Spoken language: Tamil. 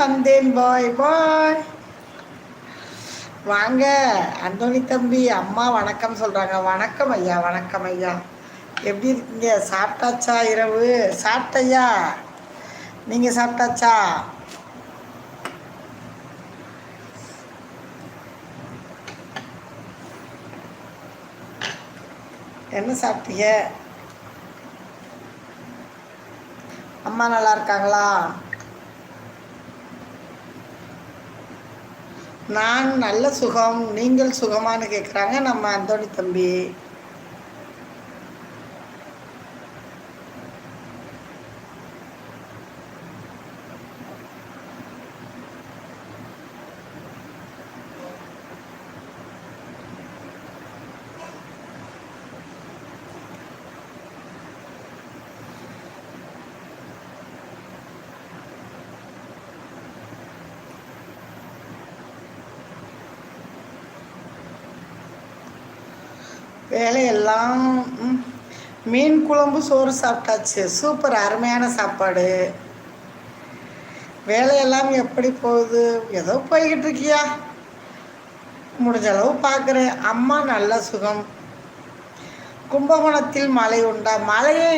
வந்தேன் பாய் பாய். வாங்க அந்தோணி தம்பி. அம்மா வணக்கம் சொல்கிறாங்க. வணக்கம் ஐயா, வணக்கம் ஐயா. எப்படி இருக்கீங்க? சாப்பிட்டாச்சா? இரவு சாப்பிட்டையா? நீங்கள் சாப்பிட்டாச்சா? என்ன சாப்பிட்டீங்க? அம்மா நல்லா இருக்காங்களா? நான் நல்ல சுகம். நீங்கள் சுகமானு கேட்குறாங்க நம்ம அந்தோணி தம்பி. வேலையெல்லாம் மீன் குழம்பு சோறு சாப்பிட்டாச்சு. சூப்பர், அருமையான சாப்பாடு. வேலையெல்லாம் எப்படி போகுது? ஏதோ போய்கிட்டு இருக்கியா? முடிஞ்ச அளவு பார்க்குறேன். அம்மா நல்ல சுகம். கும்பகோணத்தில் மழை உண்டா? மழையே